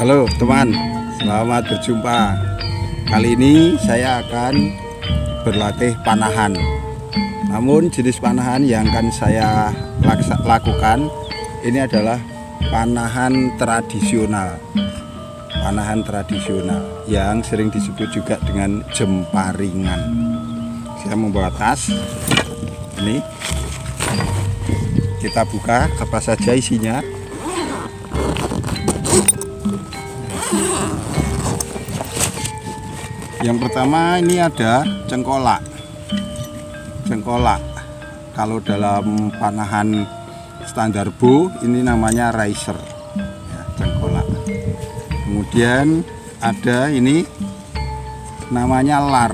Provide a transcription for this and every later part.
Halo teman, selamat berjumpa. Kali ini saya akan berlatih panahan. Namun jenis panahan yang akan saya lakukan ini adalah panahan tradisional. Panahan tradisional yang sering disebut juga dengan jemparingan. Saya membawa tas. Ini kita buka apa saja isinya. Yang pertama ini ada cengkolak. Cengkolak kalau dalam panahan standar bow ini namanya riser ya, cengkolak. Kemudian ada ini namanya lar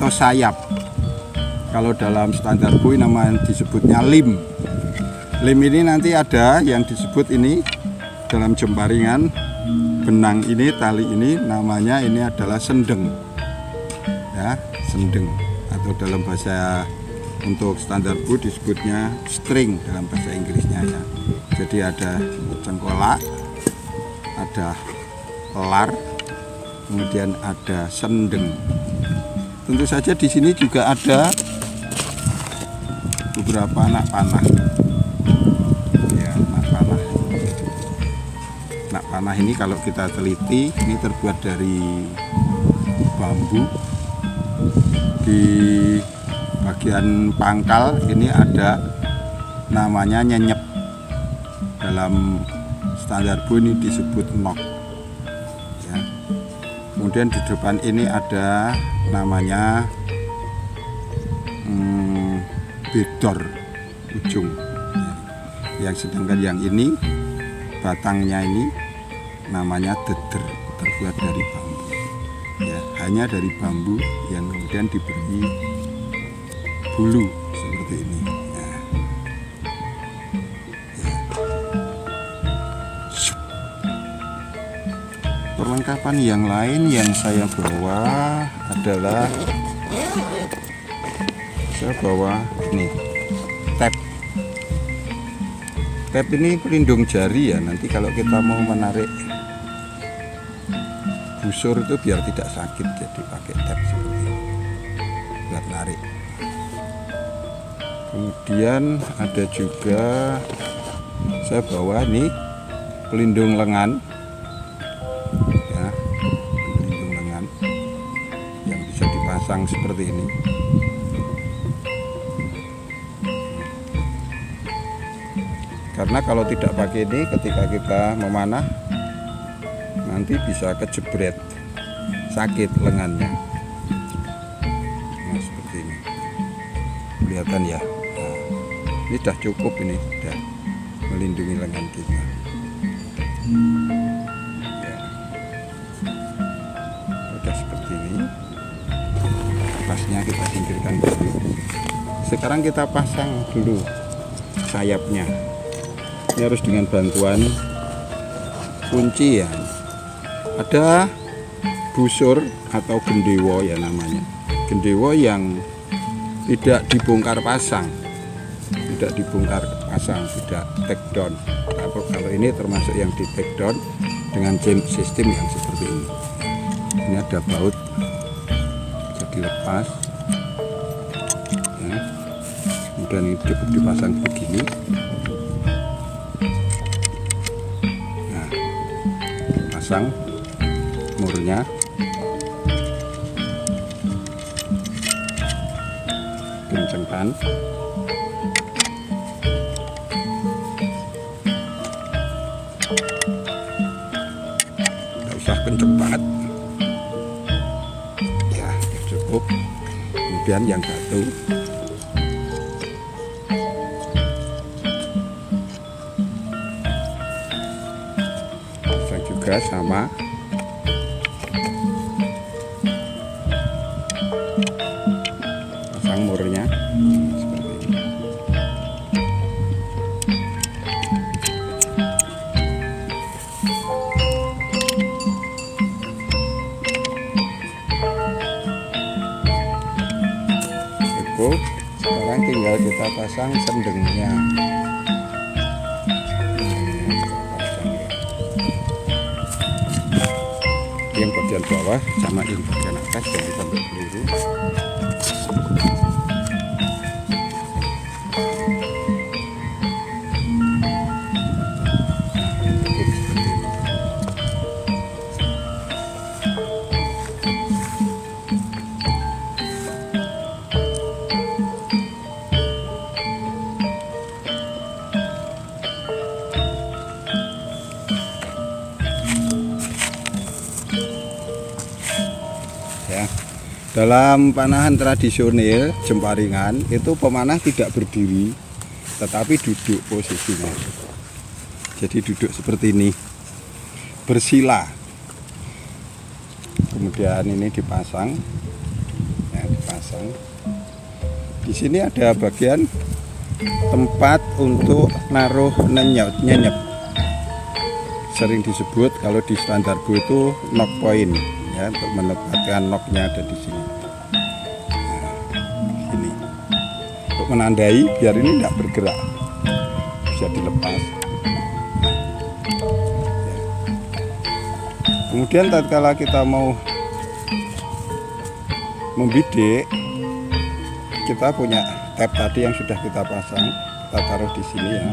atau sayap. Kalau dalam standar bow namanya disebutnya lim. Lim ini nanti ada yang disebut ini dalam jemparingan benang ini, tali ini namanya ini adalah sendeng ya, sendeng, atau dalam bahasa untuk standar bow disebutnya string dalam bahasa Inggrisnya ya. Jadi ada cengkolak, ada lar, kemudian ada sendeng. Tentu saja di sini juga ada beberapa anak panah. Panah ini kalau kita teliti ini terbuat dari bambu. Di bagian pangkal ini ada namanya nyenyep. Dalam standar bow ini disebut nok ya. Kemudian di depan ini ada namanya bedor ujung ya. Yang sedangkan yang ini batangnya ini namanya deder, terbuat dari bambu ya, hanya dari bambu yang kemudian diberi bulu seperti ini ya. Perlengkapan yang lain yang saya bawa adalah ini tap. Tap ini pelindung jari ya, nanti kalau kita mau menarik busur itu biar tidak sakit, jadi pakai tap seperti ini buat narik. Kemudian ada juga saya bawa nih pelindung lengan ya, pelindung lengan yang bisa dipasang seperti ini. Karena kalau tidak pakai ini ketika kita memanah nanti bisa kejebret, sakit lengannya. Nah seperti ini, kelihatan ya. Nah, ini sudah cukup, ini sudah melindungi lengan kita ya. Sudah seperti ini, tasnya kita singkirkan dulu. Sekarang kita pasang dulu sayapnya. Ini harus dengan bantuan kunci ya. Ada busur atau gendewo ya namanya. Gendewo yang tidak dibongkar pasang, tidak take down. Kalau ini termasuk yang di take down dengan sistem yang seperti ini. Ini ada baut, bisa dilepas ya. Kemudian ini cukup dipasang begini. Nah, pasang murnya, kencengkan, nggak usah kenceng banget ya, cukup. Kemudian yang satu pasang juga sama. Murnya seperti ini. Cukup. Sekarang tinggal kita pasang sendengnya. bawah sama yang bagian atas jangan sampai peluru. Ya. Dalam panahan tradisional jemparingan itu pemanah tidak berdiri tetapi duduk posisinya. Jadi duduk seperti ini, bersila. Kemudian ini dipasang, ya, dipasang. Di sini ada bagian tempat untuk naruh nyenyep. Sering disebut kalau di standar bu itu knock point, ya, untuk menempatkan knocknya ada di sini. Nah, ini untuk menandai biar ini tidak bergerak, bisa dilepas. Ya. Kemudian tatkala kita mau membidik, kita punya tab tadi yang sudah kita pasang, kita taruh di sini ya.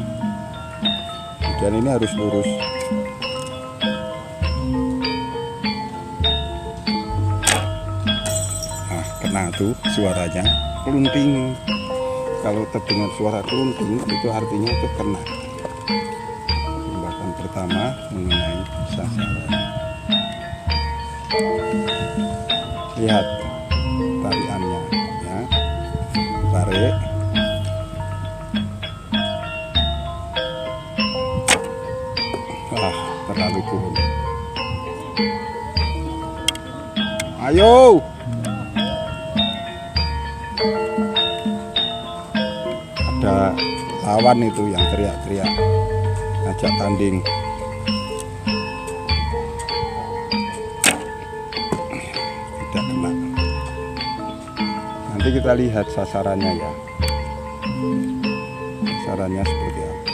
Kemudian ini harus lurus. Nah, kena tuh suaranya kelunting. Kalau terdengar suara kelunting itu artinya itu kena. Tembakan pertama mengenai sasaran. Lihat tariannya, ya. Tarik. Wah, terlalu turun. Ayo. Ada lawan itu yang teriak-teriak, ngajak tanding. Tidak kena. Nanti kita lihat sasarannya ya. Sasarannya seperti apa.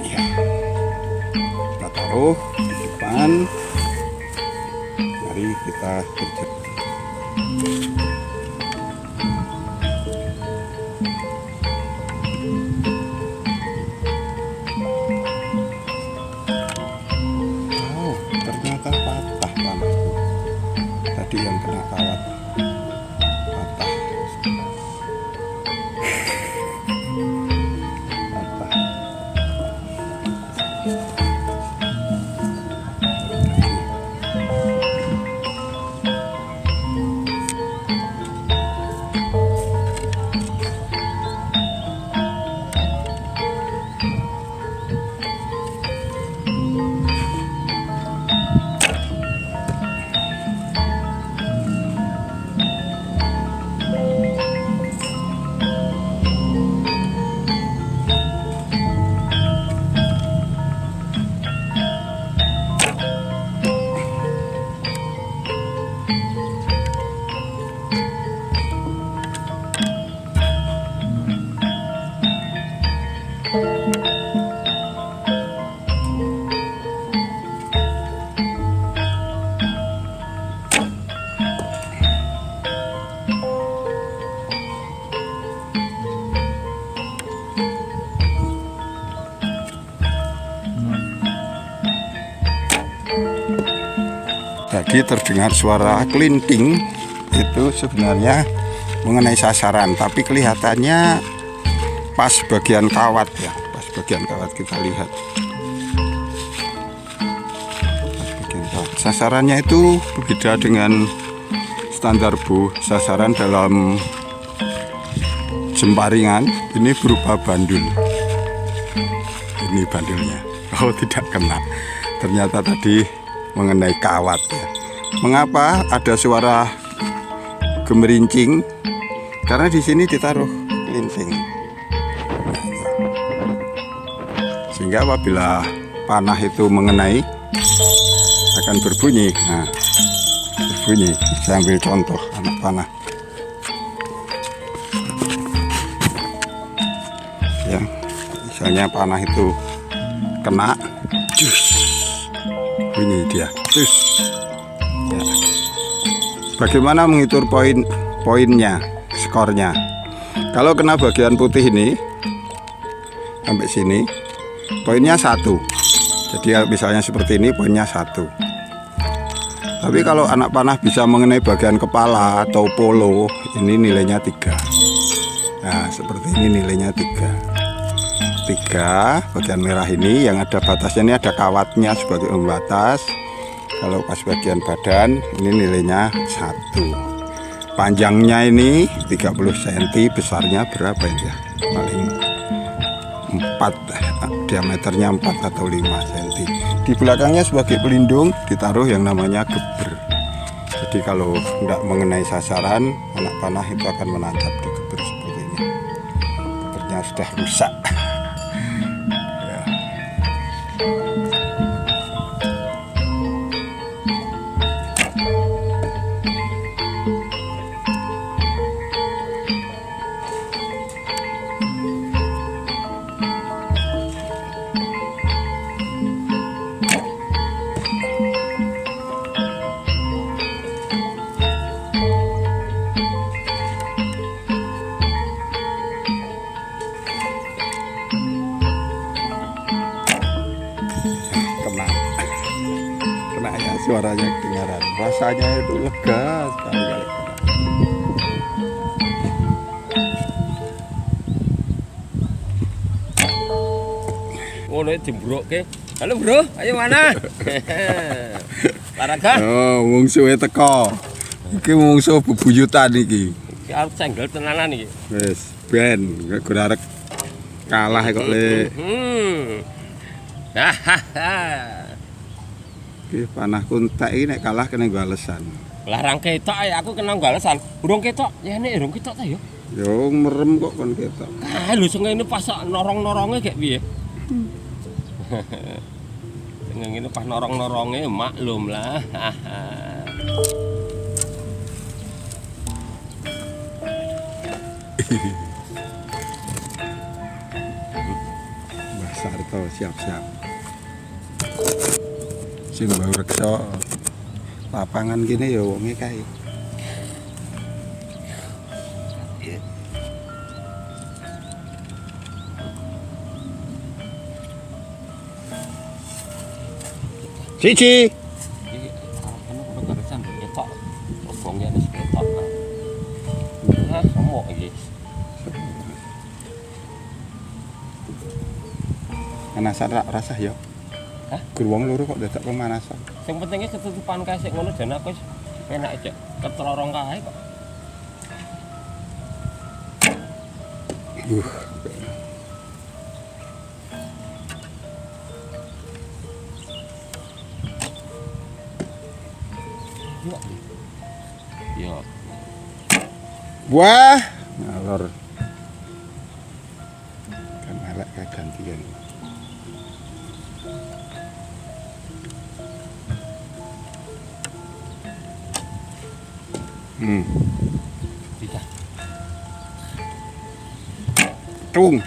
Ya. Kita taruh di depan. Mari kita kerja. Oh, ternyata patah panahku. Tadi yang kena kawat patah. Patah. Tadi terdengar suara kelinting, itu sebenarnya mengenai sasaran, tapi kelihatannya pas bagian kawat ya, pas bagian kawat kita lihat. Pas bagian kawat. Sasarannya itu berbeda dengan standar bu. Sasaran dalam jemparingan ini berupa bandul. Ini bandulnya. Oh, tidak kena. Ternyata tadi mengenai kawat ya. Mengapa ada suara gemerincing? Karena di sini ditaruh kelinting. Sehingga apabila panah itu mengenai akan berbunyi. Nah, berbunyi. Saya ambil contoh anak panah. Ya, misalnya panah itu kena, Ini dia. Ya. Bagaimana mengitur poinnya, skornya? Kalau kena bagian putih ini sampai sini, poinnya 1. Jadi misalnya seperti ini, poinnya 1. Tapi kalau anak panah bisa mengenai bagian kepala atau polo, ini nilainya 3. Nah, seperti ini nilainya 3. 3 bagian merah ini yang ada batasnya, ini ada kawatnya sebagai pembatas. Kalau pas bagian badan ini nilainya 1. Panjangnya ini 30 cm, besarnya berapa ini ya? Paling 4, diameternya 4 atau 5 cm. Di belakangnya sebagai pelindung ditaruh yang namanya geber. Jadi kalau tidak mengenai sasaran, anak panah itu akan menancap di geber seperti ini. Gebernya sudah rusak. Kena ya, suaranya kedengaran, rasanya itu lega sekali kalau kena. Oh, ini jembroke. Halo bro, ayo mana? Olahraga? Oh, mungsuhe teko. Iki mungsuh bebuyutan iki. Iki arep senggel tenanan iki. Wis ben gue arek kalah kok Le. Iki panahku entek iki nek kalah kena nggo alesan. Larang ketok ya, aku kena galesan. Burung ketok, ya nek burung ketok ta yo. Yo merem kok kon ketok. Ah lho sing ngene pas norong-noronge kayak piye? Sing ngene pas norong-noronge maklum lah. Mbah Sarto siap-siap. Sing mbau reksa lapangan gini ya wonge kae. Cici. Iki arep ono galesan ketok. Obongnya wis ketok. Nah, semok iki. Pemanasan rasah ya. Hah? Gur wong loro kok dadak pemanasan. Sing pentingnya ketutupan kae sik ngono jan aku wis enak aja. Ketrorong kae kok. Yo. Wah, ngalor. Kan elek gantian. Bisa. Tung.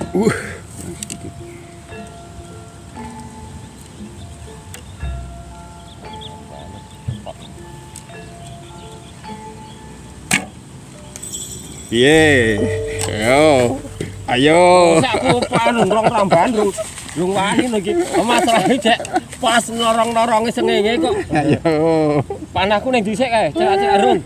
Ye. Ayo. Ayo. Aku panu rong ramban lung wani lagi. Masalahnya cek pas norong-noronge sengenge kok. Ayo. Panahku ning dhisik kae, cek-cek arung.